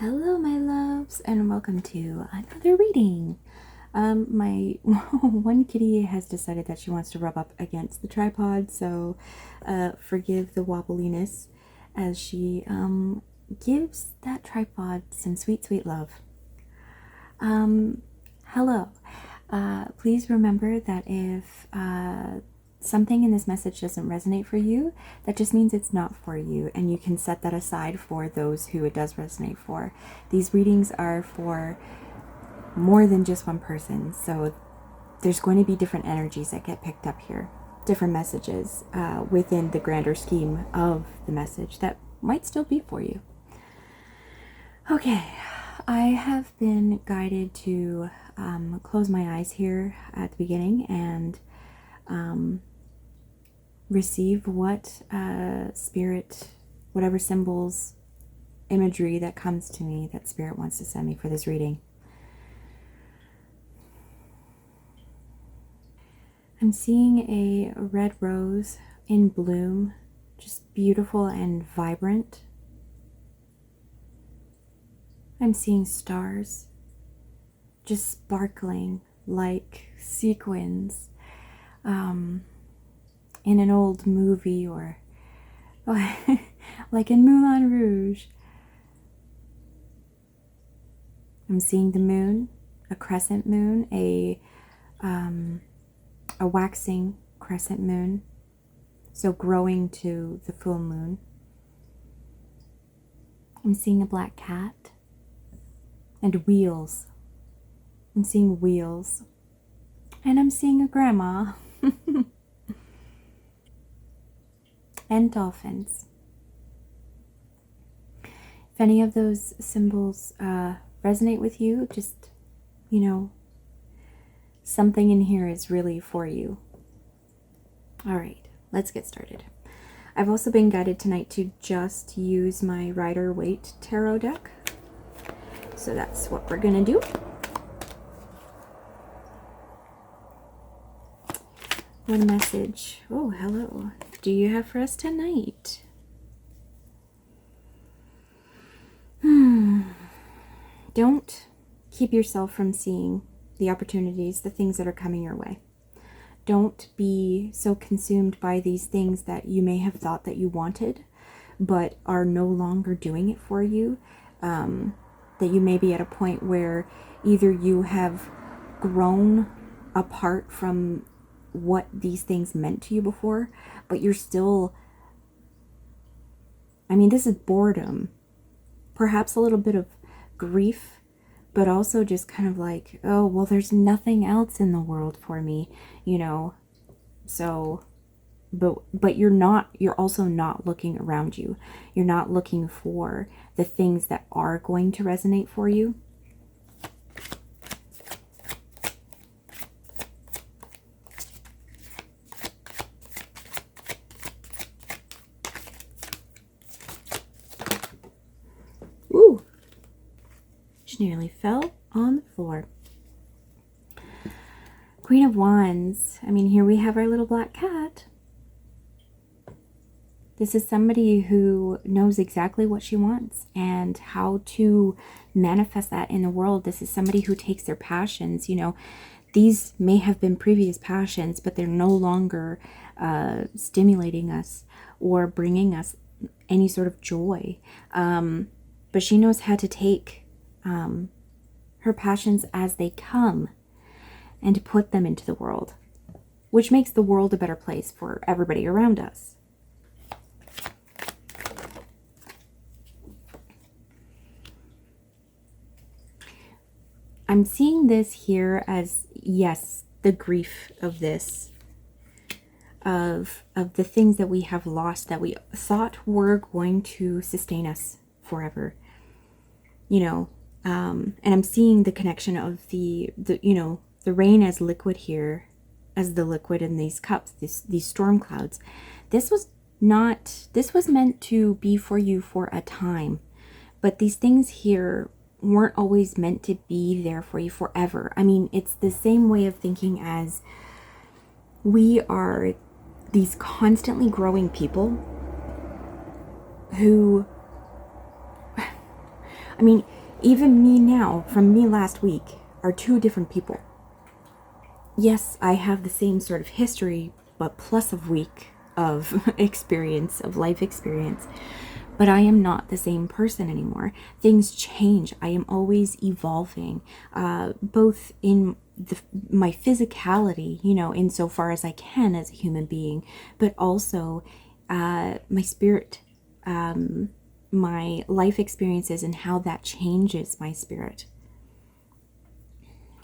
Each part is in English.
Hello, my loves, and welcome to another reading. My one kitty has decided that she wants to rub up against the tripod, so forgive the wobbliness as she gives that tripod some sweet, sweet love. Hello. Please remember that if something in this message doesn't resonate for you, that just means it's not for you, and you can set that aside for those who it does resonate for. These readings are for more than just one person, so there's going to be different energies that get picked up here, different messages within the grander scheme of the message that might still be for you. Okay, I have been guided to close my eyes here at the beginning and receive what spirit, whatever symbols, imagery that comes to me that spirit wants to send me for this reading. I'm seeing a red rose in bloom, just beautiful and vibrant. I'm seeing stars just sparkling like sequins in an old movie, or like in Moulin Rouge. I'm seeing the moon, a crescent moon, a waxing crescent moon, so growing to the full moon. I'm seeing a black cat and wheels. I'm seeing wheels, and I'm seeing a grandma and dolphins. If any of those symbols resonate with you, just, something in here is really for you. All right, let's get started. I've also been guided tonight to just use my Rider-Waite Tarot deck. So that's what we're going to do. What message, oh, hello, do you have for us tonight? Don't keep yourself from seeing the opportunities, the things that are coming your way. Don't be so consumed by these things that you may have thought that you wanted, but are no longer doing it for you. That you may be at a point where either you have grown apart from what these things meant to you before, but you're still, this is boredom, perhaps a little bit of grief, but also just kind of like, oh, well, there's nothing else in the world for me, so, but you're also not looking around you. You're not looking for the things that are going to resonate for you. Ooh, she nearly fell on the floor. Queen of Wands. Here we have our little black cat. This is somebody who knows exactly what she wants and how to manifest that in the world. This is somebody who takes their passions. These may have been previous passions, but they're no longer stimulating us or bringing us any sort of joy. But she knows how to take her passions as they come and to put them into the world, which makes the world a better place for everybody around us. I'm seeing this here as, yes, the grief of this, of the things that we have lost that we thought were going to sustain us forever, and I'm seeing the connection of the rain as liquid here, as the liquid in these cups, these storm clouds. This was meant to be for you for a time, but these things here weren't always meant to be there for you forever. It's the same way of thinking as we are these constantly growing people who, I mean, even me now, from me last week, are two different people. Yes, I have the same sort of history, but plus a week of experience, of life experience. But I am not the same person anymore. Things change. I am always evolving, both in my physicality, you know, insofar as I can as a human being, but also my spirit, my life experiences and how that changes my spirit.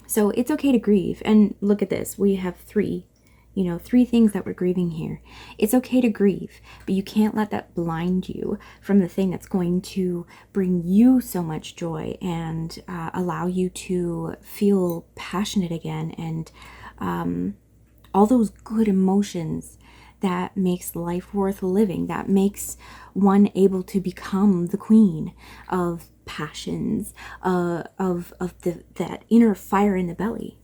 So it's okay to grieve. And look at this. We have three things that we're grieving here. It's okay to grieve, but you can't let that blind you from the thing that's going to bring you so much joy and allow you to feel passionate again, and all those good emotions that makes life worth living, that makes one able to become the queen of passions, of that inner fire in the belly.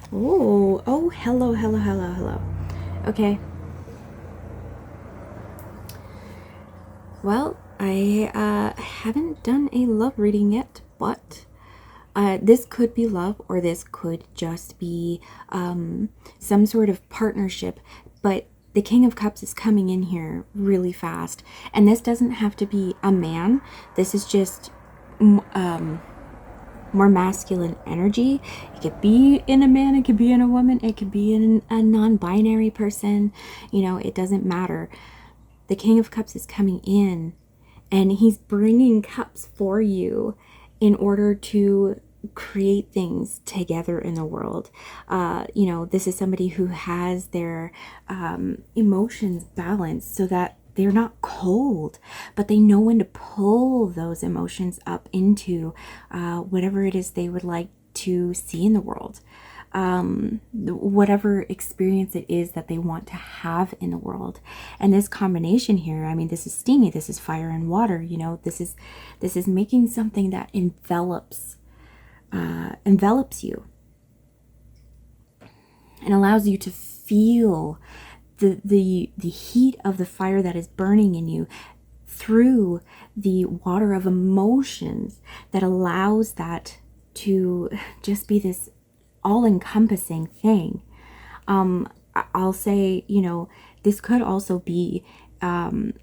Oh, hello. Okay. Well, I haven't done a love reading yet, but this could be love, or this could just be some sort of partnership. But the King of Cups is coming in here really fast. And this doesn't have to be a man. This is just more masculine energy. It could be in a man, it could be in a woman, it could be in a non-binary person. You know, it doesn't matter. The King of Cups is coming in, and he's bringing cups for you in order to create things together in the world. You know, this is somebody who has their emotions balanced so that they're not cold, but they know when to pull those emotions up into whatever it is they would like to see in the world. Whatever experience it is that they want to have in the world. And this combination here, I mean, this is steamy, this is fire and water, you know, this is making something that envelops you and allows you to feel the heat of the fire that is burning in you through the water of emotions that allows that to just be this all-encompassing thing. I'll say, you know, this could also be an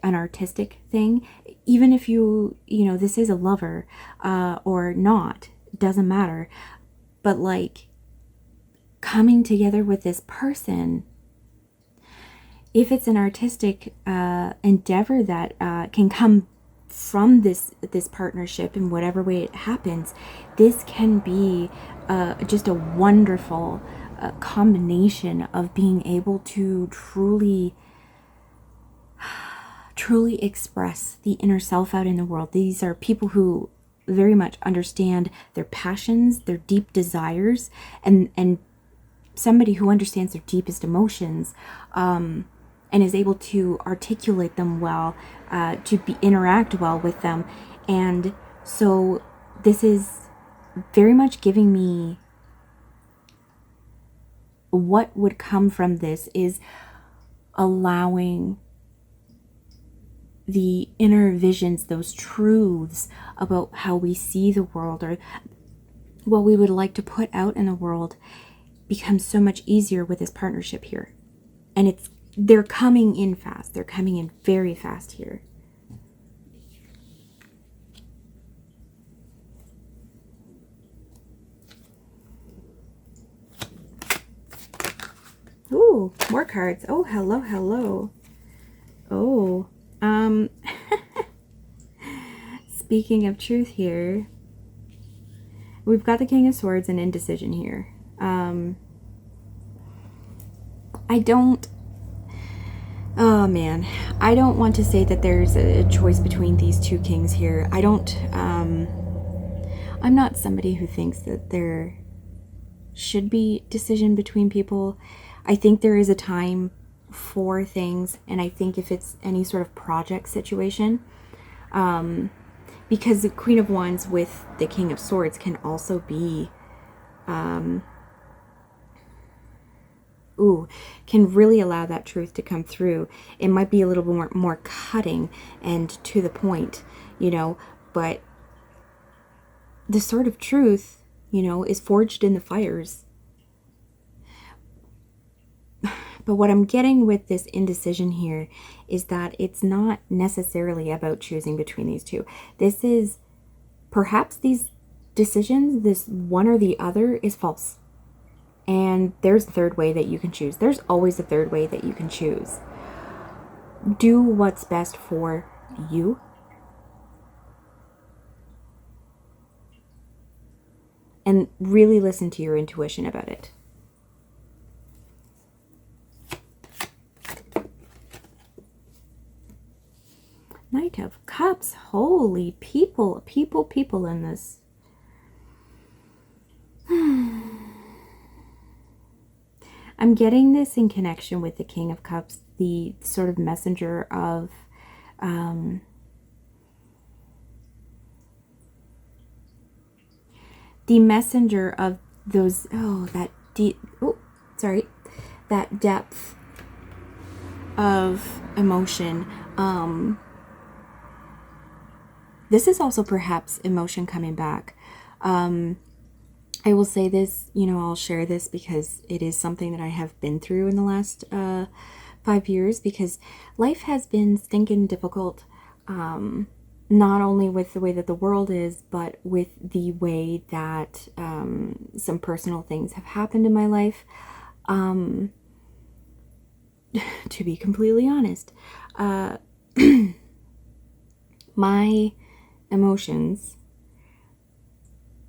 artistic thing, even if you know, this is a lover or not, doesn't matter. But like coming together with this person, if it's an artistic endeavor that can come from this partnership in whatever way it happens, this can be just a wonderful combination of being able to truly express the inner self out in the world. These are people who very much understand their passions, their deep desires, and somebody who understands their deepest emotions, and is able to articulate them well, to interact well with them. And so this is very much giving me what would come from this is allowing the inner visions, those truths about how we see the world or what we would like to put out in the world, becomes so much easier with this partnership here. And they're coming in fast. They're coming in very fast here. Ooh, more cards. Oh, hello. Oh, speaking of truth here, we've got the King of Swords and indecision here. Oh man, I don't want to say that there's a choice between these two kings here. I'm not somebody who thinks that there should be decision between people. I think there is a time for things, and I think if it's any sort of project situation, because the Queen of Wands with the King of Swords can also be, can really allow that truth to come through. It might be a little bit more cutting and to the point, you know, but the sword of truth, you know, is forged in the fires. But what I'm getting with this indecision here is that it's not necessarily about choosing between these two. This is, perhaps these decisions, this one or the other, is false. And there's a third way that you can choose. There's always a third way that you can choose. Do what's best for you. And really listen to your intuition about it. Knight of Cups. Holy people in this. I'm getting this in connection with the King of Cups, the sort of messenger of the messenger of those, that depth of emotion. This is also perhaps emotion coming back. I will say this, you know, I'll share this because it is something that I have been through in the last 5 years, because life has been stinking difficult, not only with the way that the world is, but with the way that some personal things have happened in my life. To be completely honest, my emotions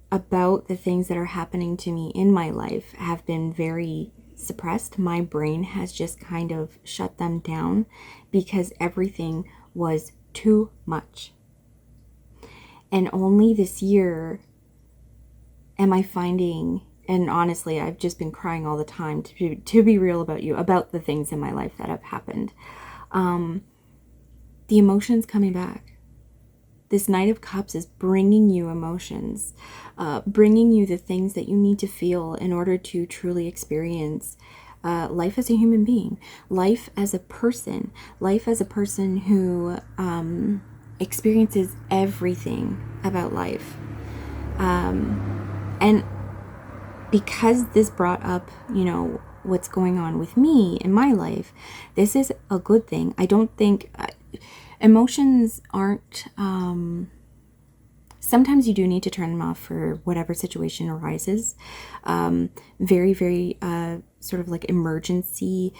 about the things that are happening to me in my life have been very suppressed. My brain has just kind of shut them down because everything was too much. And only this year am I finding, and honestly, I've just been crying all the time, to be real about you, about the things in my life that have happened. The emotions coming back. This Knight of Cups is bringing you emotions, bringing you the things that you need to feel in order to truly experience life as a human being, life as a person who experiences everything about life. And because this brought up, you know, what's going on with me in my life, this is a good thing. I don't think... emotions aren't, sometimes you do need to turn them off for whatever situation arises. Very, very sort of like emergency,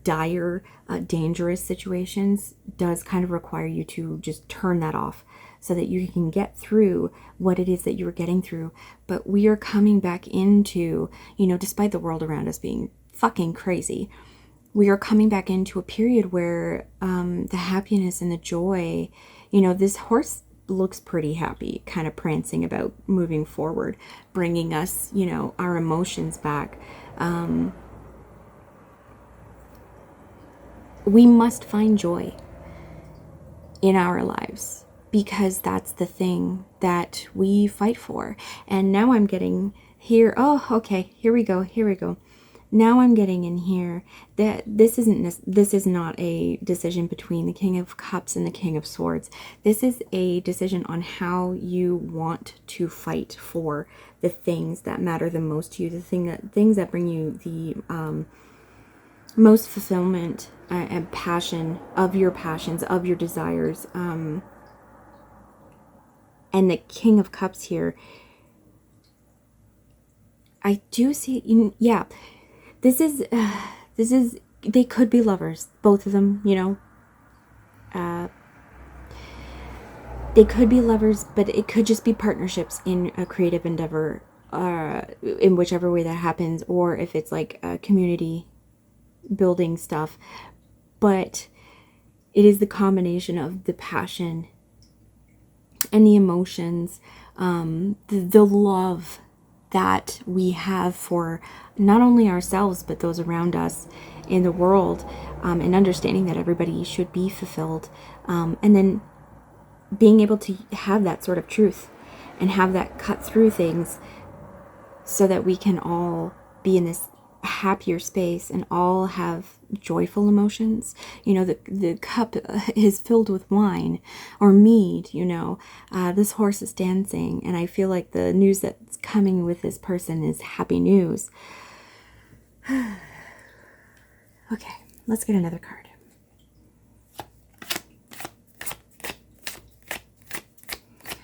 dire, dangerous situations does kind of require you to just turn that off so that you can get through what it is that you were getting through. But we are coming back into, you know, despite the world around us being fucking crazy, we are coming back into a period where the happiness and the joy, you know, this horse looks pretty happy, kind of prancing about, moving forward, bringing us, you know, our emotions back. We must find joy in our lives because that's the thing that we fight for. And now I'm getting here. Oh, okay. Here we go. Now I'm getting in here that this is not a decision between the King of Cups and the King of Swords. This is a decision on how you want to fight for the things that matter the most to you, things that bring you the most fulfillment and passion of your passions, of your desires. And the King of Cups here, I do see, yeah. This is, they could be lovers, both of them, you know. They could be lovers, but it could just be partnerships in a creative endeavor, in whichever way that happens, or if it's like a community building stuff. But it is the combination of the passion and the emotions, the love that we have for not only ourselves, but those around us in the world, and understanding that everybody should be fulfilled. And then being able to have that sort of truth and have that cut through things so that we can all be in this happier space and all have joyful emotions. You know, the cup is filled with wine or mead, you know. This horse is dancing, and I feel like the news that's coming with this person is happy news. Okay, let's get another card.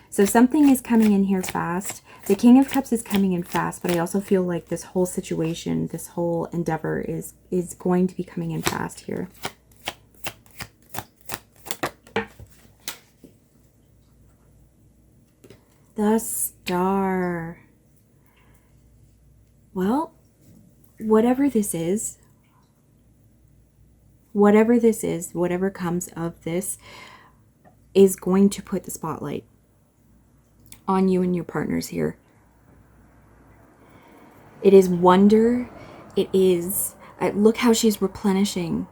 So something is coming in here fast. The King of Cups is coming in fast, but I also feel like this whole situation, this whole endeavor is going to be coming in fast here. The Star. Well, whatever this is, whatever comes of this is going to put the spotlight on you and your partners here. It is wonder. It is, look how she's replenishing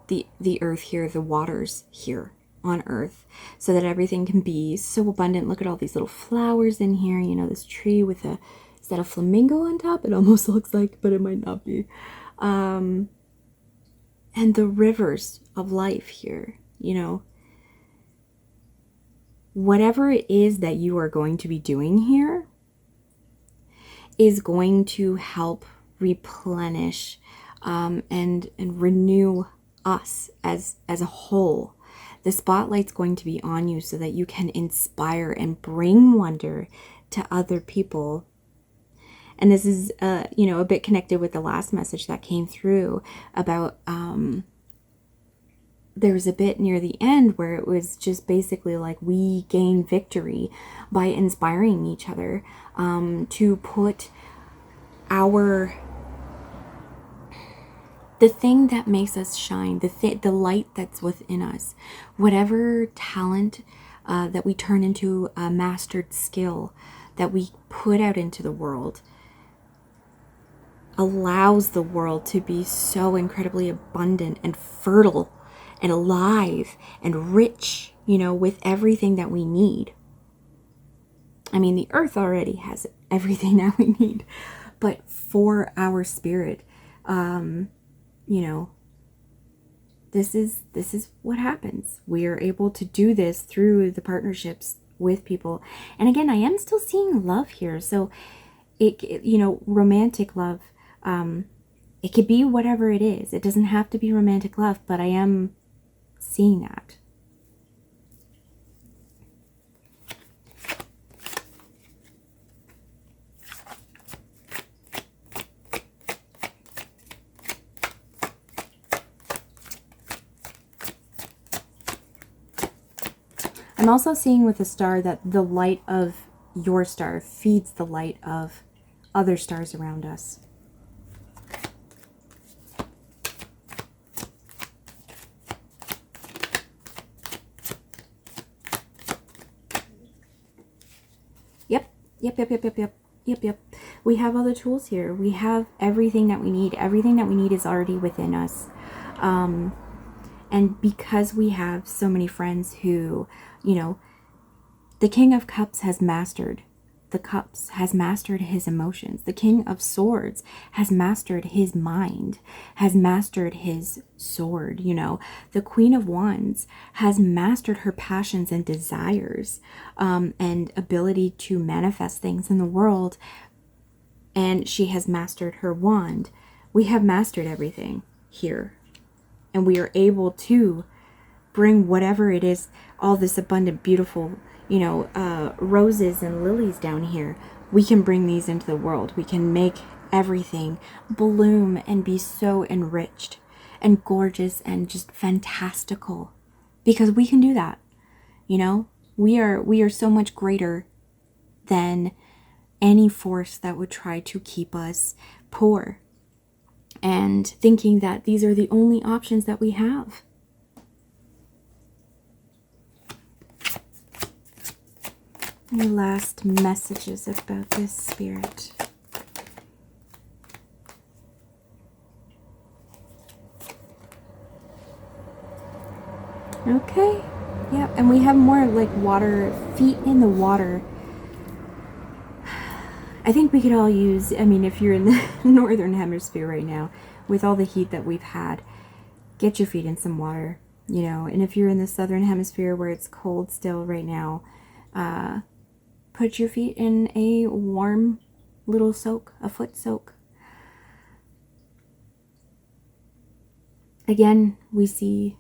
the earth here, the waters here on earth, so that everything can be so abundant. Look at all these little flowers in here. You know, this tree with a, is that a flamingo on top? It almost looks like, but it might not be. And the rivers of life here, you know. Whatever it is that you are going to be doing here is going to help replenish and renew us as a whole. The spotlight's going to be on you so that you can inspire and bring wonder to other people. And this is, you know, a bit connected with the last message that came through about, there was a bit near the end where it was just basically like we gain victory by inspiring each other to put the thing that makes us shine, the light that's within us, whatever talent that we turn into a mastered skill that we put out into the world, allows the world to be so incredibly abundant and fertile and alive and rich, you know, with everything that we need. I mean, the earth already has everything that we need, but for our spirit, you know, this is what happens. We are able to do this through the partnerships with people. And again, I am still seeing love here. So it you know, romantic love, it could be whatever it is. It doesn't have to be romantic love, but I am seeing that. I'm also seeing with the star that the light of your star feeds the light of other stars around us. Yep. We have all the tools here. We have everything that we need. Everything that we need is already within us. And because we have so many friends who, you know, the King of Cups has mastered the cups, has mastered his emotions. The King of Swords has mastered his mind, has mastered his sword, you know. The Queen of Wands has mastered her passions and desires, and ability to manifest things in the world. And she has mastered her wand. We have mastered everything here. And we are able to bring whatever it is, all this abundant, beautiful, you know, roses and lilies down here. We can bring these into the world. We can make everything bloom and be so enriched and gorgeous and just fantastical, because we can do that. You know, we are so much greater than any force that would try to keep us poor and thinking that these are the only options that we have. Any last messages about this, Spirit? Okay. Yeah, and we have more like water, feet in the water. I think we could all use, I mean, if you're in the northern hemisphere right now, with all the heat that we've had, get your feet in some water, you know. And if you're in the southern hemisphere where it's cold still right now, put your feet in a warm little soak, a foot soak. Again, we see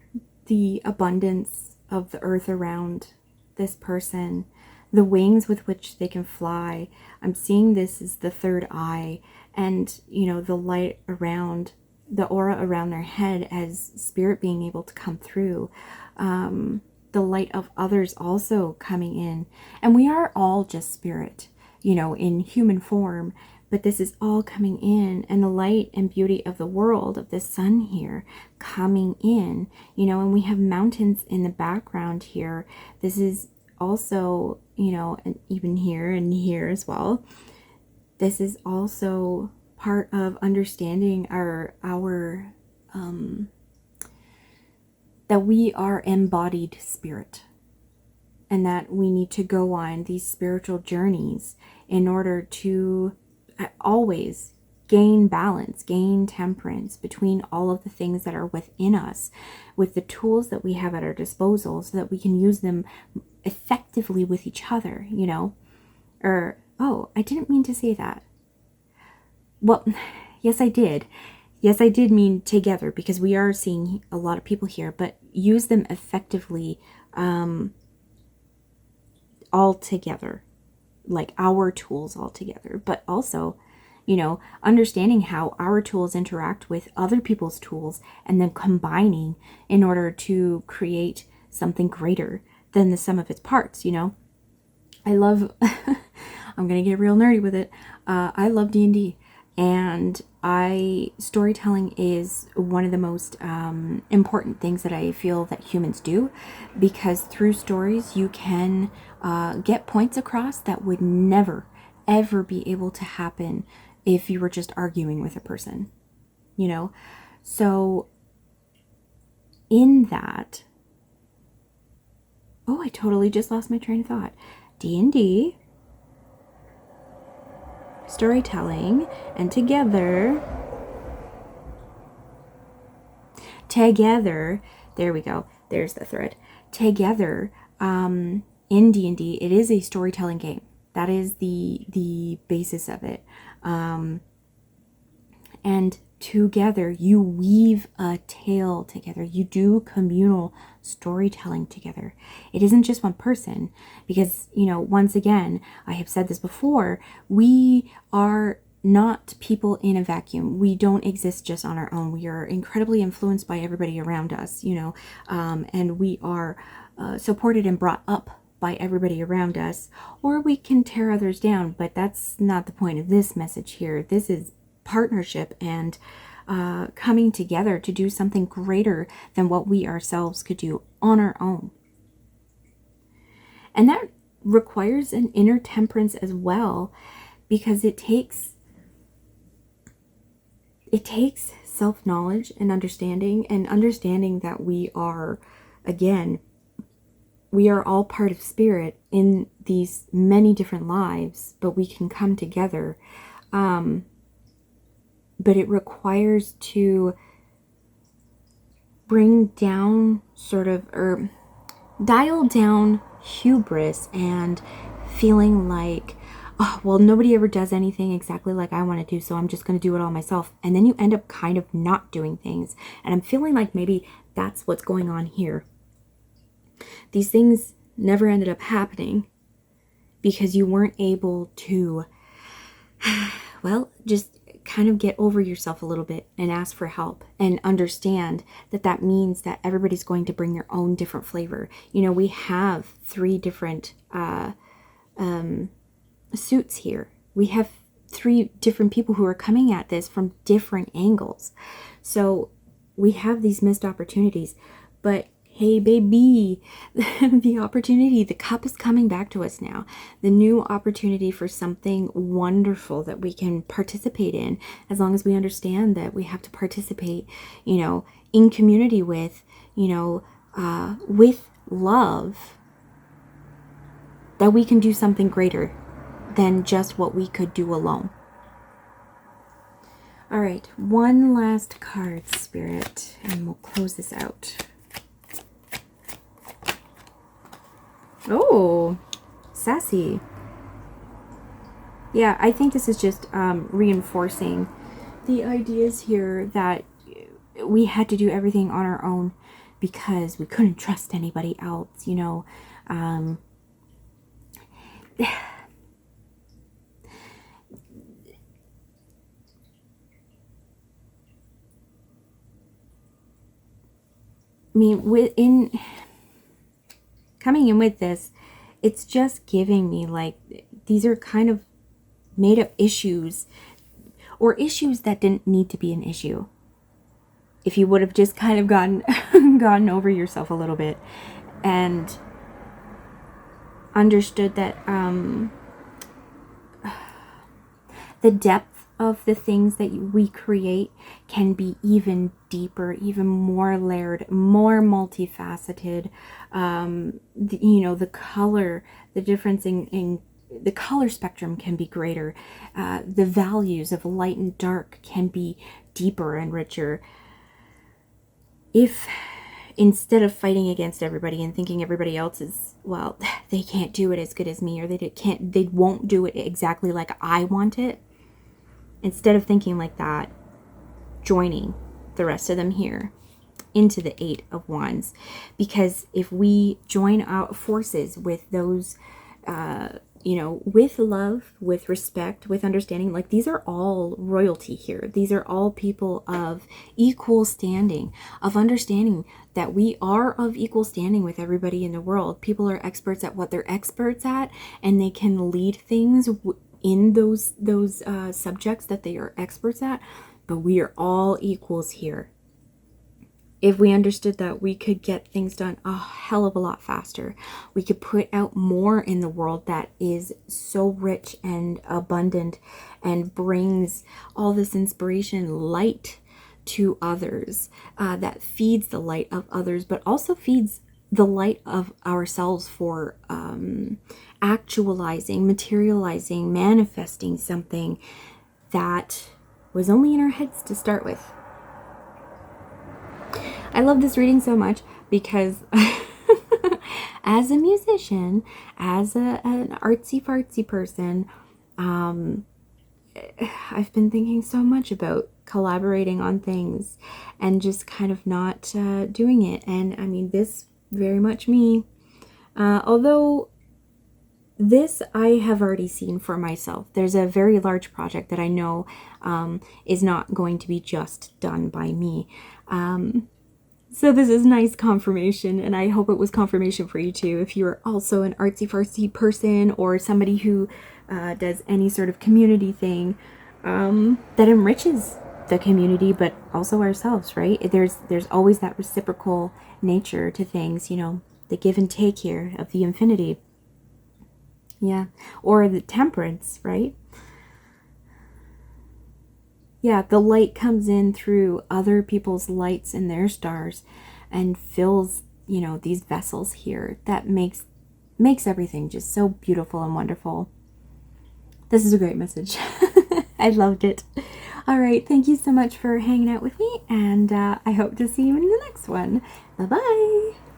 the abundance of the earth around this person, the wings with which they can fly. I'm seeing this as the third eye, and, you know, the light around, the aura around their head as spirit being able to come through. The light of others also coming in. And we are all just spirit, you know, in human form. But this is all coming in, and the light and beauty of the world, of the sun here, coming in, you know, and we have mountains in the background here. This is also, you know, and even here and here as well. This is also part of understanding our that we are embodied spirit, and that we need to go on these spiritual journeys in order to always gain balance, gain temperance between all of the things that are within us, with the tools that we have at our disposal, so that we can use them effectively with each other, you know. Or, oh, I didn't mean to say that. Well, yes, I did. Yes, I did mean together, because we are seeing a lot of people here, but use them effectively all together, like our tools all together. But also, you know, understanding how our tools interact with other people's tools, and then combining in order to create something greater than the sum of its parts, you know. I love, I'm going to get real nerdy with it. I love D&D. And storytelling is one of the most important things that I feel that humans do, because through stories you can get points across that would never, ever be able to happen if you were just arguing with a person, you know? So in that, oh, I totally just lost my train of thought. D&D, storytelling, and together, there we go, there's the thread. Together, in D&D, it is a storytelling game. That is the basis of it. And together, you weave a tale together. You do communal storytelling together. It isn't just one person, because, you know, once again, I have said this before, we are not people in a vacuum. We don't exist just on our own. We are incredibly influenced by everybody around us, you know, and we are supported and brought up by everybody around us, or we can tear others down. But that's not the point of this message here. This is partnership and coming together to do something greater than what we ourselves could do on our own. And that requires an inner temperance as well, because it takes self-knowledge and understanding that we are, again, we are all part of spirit in these many different lives, but we can come together. But it requires to bring down or dial down hubris and feeling like, oh, well, nobody ever does anything exactly like I want to do, so I'm just going to do it all myself. And then you end up kind of not doing things. And I'm feeling like maybe that's what's going on here. These things never ended up happening because you weren't able to, well, just kind of get over yourself a little bit and ask for help, and understand that that means that everybody's going to bring their own different flavor. You know, we have 3 different suits here. We have 3 different people who are coming at this from different angles. So we have these missed opportunities, but hey, baby, the opportunity, the cup is coming back to us now. The new opportunity for something wonderful that we can participate in, as long as we understand that we have to participate, you know, in community with, you know, with love, that we can do something greater than just what we could do alone. All right, one last card, Spirit, and we'll close this out. Oh, sassy. Yeah, I think this is just reinforcing the ideas here that we had to do everything on our own because we couldn't trust anybody else, you know. I mean, coming in with this, it's just giving me like, these are kind of made up issues, or issues that didn't need to be an issue. If you would have just kind of gotten over yourself a little bit and understood that the depth of the things that we create can be even deeper, even more layered, more multifaceted. You know, the color, the difference in the color spectrum can be greater. The values of light and dark can be deeper and richer. If instead of fighting against everybody and thinking everybody else is, well, they can't do it as good as me, or they won't do it exactly like I want it, instead of thinking like that, joining the rest of them here into the Eight of Wands. Because if we join our forces with those, you know, with love, with respect, with understanding, like these are all royalty here. These are all people of equal standing, of understanding that we are of equal standing with everybody in the world. People are experts at what they're experts at, and they can lead things in those subjects that they are experts at, but we are all equals here. If we understood that, we could get things done a hell of a lot faster. We could put out more in the world that is so rich and abundant and brings all this inspiration, light to others, that feeds the light of others, but also feeds the light of ourselves for actualizing, materializing, manifesting something that was only in our heads to start with. I love this reading so much because as a musician, as an artsy-fartsy person, I've been thinking so much about collaborating on things and just kind of not doing it. And I mean, this very much me. Although this I have already seen for myself. There's a very large project that I know is not going to be just done by me. So this is nice confirmation, and I hope it was confirmation for you too. If you're also an artsy-fartsy person or somebody who does any sort of community thing that enriches the community, but also ourselves, right? There's always that reciprocal nature to things, you know, the give and take here of the infinity. Yeah, or the temperance, right? Yeah, the light comes in through other people's lights and their stars and fills, you know, these vessels here. That makes everything just so beautiful and wonderful. This is a great message. I loved it. All right, thank you so much for hanging out with me, and I hope to see you in the next one. Bye-bye.